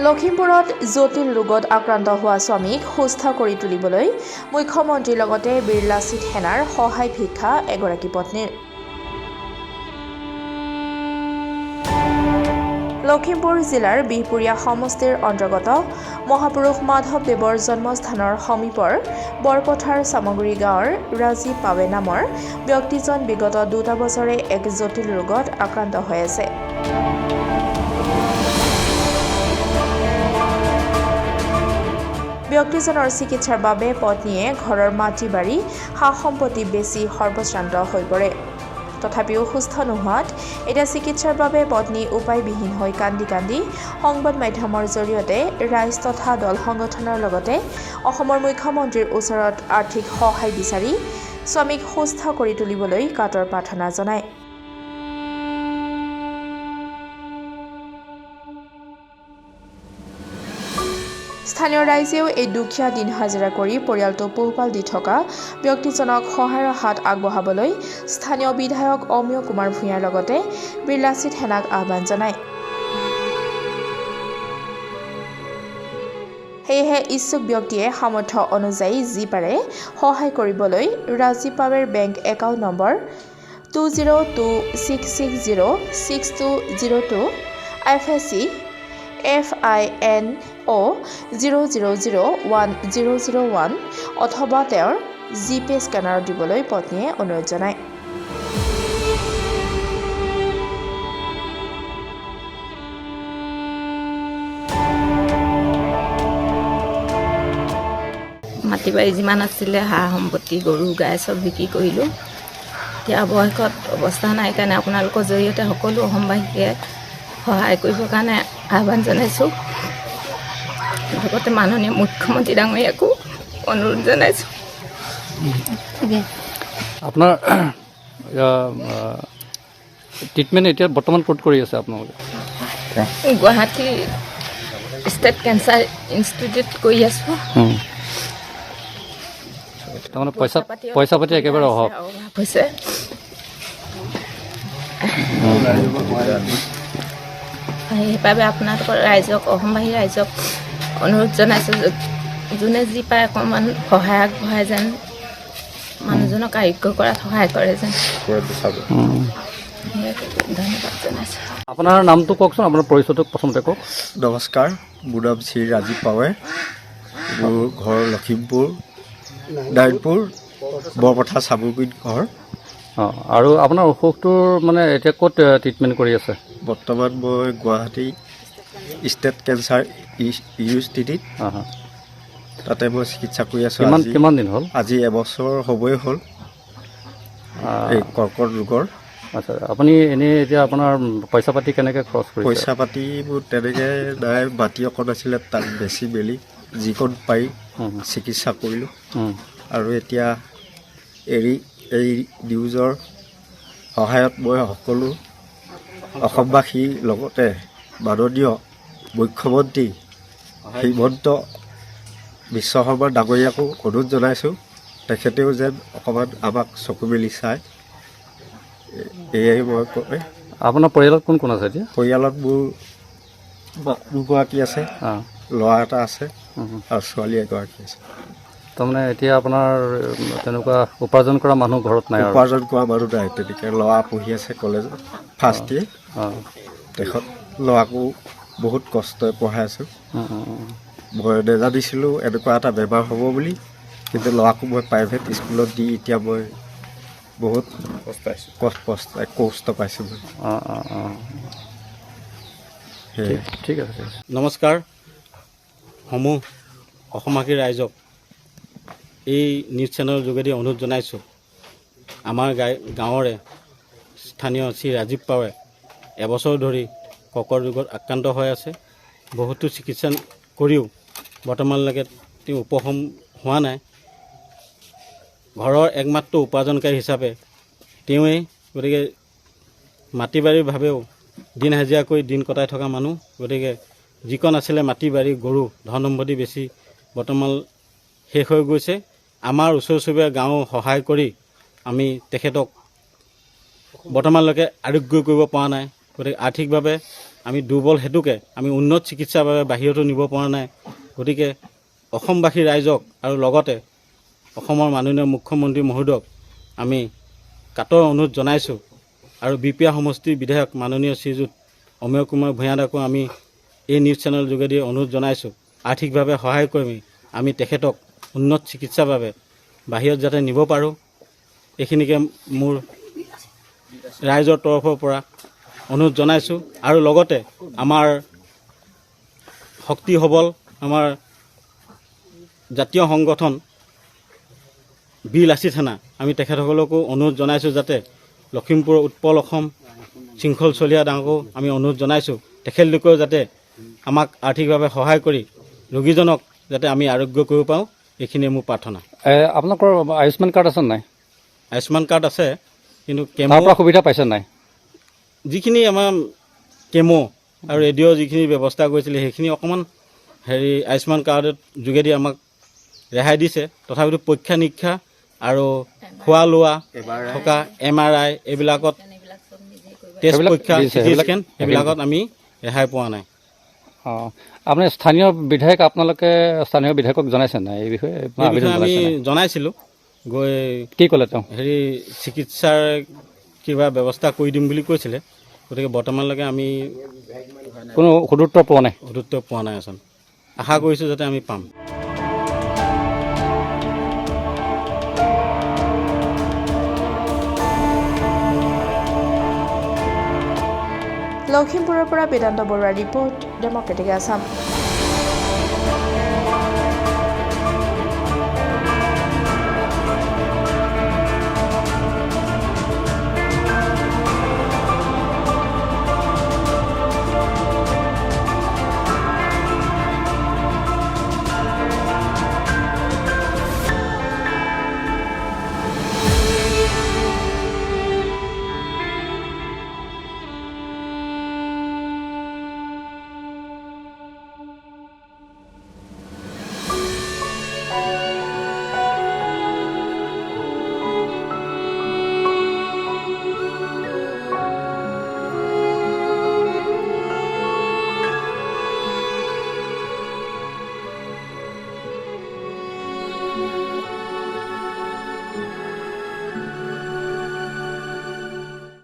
লখিমপুৰত জটিল ৰোগত আক্ৰান্ত হোৱা স্বামীক সুস্থ কৰি তুলিবলৈ মুখ্যমন্ত্ৰীৰ লগতে বীৰ লাচিত সেনাৰ সহায় ভিক্ষা এগৰাকী পত্নীৰ। লখিমপুৰ জিলাৰ বিহপুৰীয়া সমষ্টিৰ অন্তৰ্গত মহাপুৰুষ মাধৱদেৱৰ জন্মস্থানৰ সমীপৰ বৰপথাৰ চামগুৰি গাঁৱৰ ৰাজীৱ পাৱে নামৰ ব্যক্তিজন বিগত 2 বছৰে এক জটিল ৰোগত আক্ৰান্ত হৈ আছে। ব্যক্তিজনৰ চিকিৎসাৰ বাবে পত্নীয়ে ঘৰৰ মাটি বাৰী সা সম্পত্তি বেছি সৰ্বশ্ৰান্ত হৈ পৰে। তথাপিও সুস্থ নোহোৱাত এতিয়া চিকিৎসাৰ বাবে পত্নী উপায়বিহীন হৈ কান্দি কান্দি সংবাদ মাধ্যমৰ জৰিয়তে ৰাইজ তথা দল সংগঠনৰ লগতে অসমৰ মুখ্যমন্ত্ৰীৰ ওচৰত আৰ্থিক সহায় বিচাৰি স্বামীক সুস্থ কৰি তুলিবলৈ কাতৰ প্ৰাৰ্থনা জনায়। স্থানীয় ৰাইজেও এই দুখীয়া দিন হাজিৰা কৰি পৰিয়ালটো পোহপাল দি থকা ব্যক্তিজনক সহায়ৰ হাত আগবঢ়াবলৈ স্থানীয় বিধায়ক অমিয় কুমাৰ ভূঞাৰ লগতে বীৰ লাচিত সেনাক আহ্বান জনায়। সেয়েহে ইচ্ছুক ব্যক্তিয়ে সামৰ্থ্য অনুযায়ী যি পাৰে সহায় কৰিবলৈ Rajiv power bank account number 2026606202 FSC FINO 0001001 অথবা তেওঁৰ জিপে স্কেনাৰত দিবলৈ পত্নীয়ে অনুৰোধ জনায়। মাটি বাৰী যিমান আছিলে সা সম্পত্তি গৰু গাই চব বিক্ৰী কৰিলোঁ। এতিয়া অৱশেষত অৱস্থা নাই কাৰণে আপোনালোকৰ জৰিয়তে সকলো অসমবাসীকে সহায় কৰিবৰ কাৰণে আহ্বান জনাইছোঁ। লগতে মাননীয় মুখ্যমন্ত্ৰী ডাঙৰীয়াকো অনুৰোধ জনাইছোঁ। আপোনাৰ ট্ৰিটমেণ্ট এতিয়া বৰ্তমান ক'ত কৰি আছে আপোনালোকে? গুৱাহাটী ষ্টেট কেঞ্চাৰ ইনষ্টিটিউট কৰি আছোঁ। তাৰমানে পইচা পাতি একেবাৰে অভাৱ হৈছে। সেইবাবে আপোনালোকৰ ৰাইজক অসমবাসী ৰাইজক অনুৰোধ জনাইছোঁ, যোনে যি পায় অকণমান সহায় আগবঢ়াই যেন মানুহজনক আৰোগ্য কৰাত সহায় কৰে যেন ধন্যবাদ জনাইছোঁ। আপোনাৰ নামটো কওকচোন, আপোনাৰ পৰিচয়টো প্ৰথমতে কওক। নমস্কাৰ, মোৰ নাম শ্ৰী ৰাজীৱ পাৱে। মোৰ ঘৰ লখিমপুৰ নাৰায়ণপুৰ বৰপথাৰ চামগুৰিত ঘৰ। আৰু আপোনাৰ অসুখটোৰ মানে এতিয়া ক'ত ট্ৰিটমেণ্ট কৰি আছে? বৰ্তমান মই গুৱাহাটী ষ্টেট কেঞ্চাৰ ইনষ্টিটিউট তাতে মই চিকিৎসা কৰি আছোঁ। কিমান দিন হ'ল? আজি এবছৰ হ'বই হ'ল এই কৰ্কট ৰোগৰ। আচ্ছা, আপুনি এনেই এতিয়া আপোনাৰ পইচা পাতি কেনেকৈ খৰচ কৰিছে? পইচা পাতিবোৰ তেনেকৈ নাই, মাটি অকণ আছিলে তাক বেছি মেলি যিকণ পাৰি চিকিৎসা কৰিলোঁ। আৰু এতিয়া এই নিউজৰ সহায়ত মই সকলো অসমবাসীৰ লগতে মাননীয় মুখ্যমন্ত্ৰী হিমন্ত বিশ্ব শৰ্মা ডাঙৰীয়াকো অনুৰোধ জনাইছোঁ, তেখেতেও যেন অকণমান আমাক চকু মেলি চায়। এয়াই মই কয়। আপোনাৰ পৰিয়ালত কোন কোন আছে এতিয়া? পৰিয়ালত মোৰ দুগৰাকী আছে, ল'ৰা এটা আছে আৰু ছোৱালী এগৰাকী আছে। তাৰমানে এতিয়া আপোনাৰ তেনেকুৱা উপাৰ্জন কৰা মানুহ ঘৰত নাই? উপাৰ্জন কৰা মানুহ নাই তেনেকৈ। ল'ৰা পঢ়ি আছে কলেজত ফাৰ্ষ্ট ইয়েৰ। তেখেত ল'ৰাকো বহুত কষ্টৰে পঢ়াই আছোঁ। মই নেজানিছিলোঁ এনেকুৱা এটা বেমাৰ হ'ব বুলি, কিন্তু ল'ৰাকো মই প্ৰাইভেট স্কুলত দি এতিয়া মই বহুত কষ্ট পাইছোঁ মই। ঠিক আছে। নমস্কাৰ, সমূহ অসমবাসী ৰাইজক এই নিউজ চেনেলৰ যোগেদি অনুৰোধ জনাইছোঁ, আমাৰ গাঁৱৰে স্থানীয় শ্ৰী ৰাজীৱ পাৱে এবছৰ ধৰি কৰ্কট ৰোগত আক্ৰান্ত হৈ আছে। বহুতো চিকিৎসা কৰিও বৰ্তমানলৈকে তেওঁ উপশম হোৱা নাই। ঘৰৰ একমাত্ৰ উপাৰ্জনকাৰী হিচাপে তেওঁৱেই, গতিকে মাটি বাৰীৰ ভাৱেও দিন হাজিৰা কৰি দিন কটাই থকা মানুহ। গতিকে যিকণ আছিলে মাটি বাৰী গৰু ধন সম্পত্তি বেছি বৰ্তমান শেষ হৈ গৈছে। আমাৰ ওচৰ চুবুৰীয়া গাঁও সহায় কৰি আমি তেখেতক বৰ্তমানলৈকে আৰোগ্য কৰিব পৰা নাই। গতিকে আৰ্থিকভাৱে আমি দুৰ্বল হেতুকে আমি উন্নত চিকিৎসাৰ বাবে বাহিৰতো নিব পৰা নাই। গতিকে অসমবাসী ৰাইজক আৰু লগতে অসমৰ মাননীয় মুখ্যমন্ত্ৰী মহোদয়ক আমি কাটৰ অনুৰোধ জনাইছোঁ আৰু বিপিয়া সমষ্টিৰ বিধায়ক মাননীয় শ্ৰীযুত অমেয় কুমাৰ ভূঞাদাকো আমি এই নিউজ চেনেলৰ যোগেদি অনুৰোধ জনাইছোঁ আৰ্থিকভাৱে সহায় কৰি আমি তেখেতক উন্নত চিকিৎসাৰ বাবে বাহিৰত যাতে নিব পাৰোঁ। এইখিনিকে মোৰ ৰাইজৰ তৰফৰ পৰা অনুৰোধ জনাইছোঁ আৰু লগতে আমাৰ শক্তি সবল আমাৰ জাতীয় সংগঠন বীৰ লাচিত সেনা আমি তেখেতসকলকো অনুৰোধ জনাইছোঁ যাতে লখিমপুৰ উৎপল অসম শৃংখল চলিয়া ডাঙকো আমি অনুৰোধ জনাইছোঁ তেখেতলোকেও যাতে আমাক আৰ্থিকভাৱে সহায় কৰি ৰোগীজনক যাতে আমি আৰোগ্য কৰিব পাৰোঁ। এইখিনিয়ে মোৰ প্ৰাৰ্থনা। আপোনালোকৰ আয়ুষ্মান কাৰ্ড আছে নাই? আয়ুষ্মান কাৰ্ড আছে, কিন্তু তাৰ পৰা সুবিধা পাইছে নাই? যিখিনি আমাৰ কেমো আৰু ৰেডিঅ' যিখিনি ব্যৱস্থা কৰিছিলে সেইখিনি অকণমান আয়ুষ্মান কাৰ্ডৰ যোগেদি আমাক ৰেহাই দিছে। তথাপিতো পৰীক্ষা নিৰীক্ষা আৰু খোৱা লোৱা থকা MRI এইবিলাকত টেষ্ট পৰীক্ষা CT স্কেন এইবিলাকত আমি ৰেহাই পোৱা নাই। অঁ, আপুনি স্থানীয় বিধায়কক জনাইছে নাই এই বিষয়ে? আমি জনাইছিলোঁ, গৈ কি ক'লে তেওঁ? চিকিৎসাৰ কিবা ব্যৱস্থা কৰি দিম বুলি কৈছিলে। গতিকে বৰ্তমানলৈকে আমি কোনো সদুত্তৰ পোৱা নাই আচলতে। আশা কৰিছোঁ যাতে আমি পাম। লখিমপুৰৰ পৰা বেদান্ত বৰুৱাৰ ৰিপৰ্ট, ডেমক্ৰেটিক আছাম।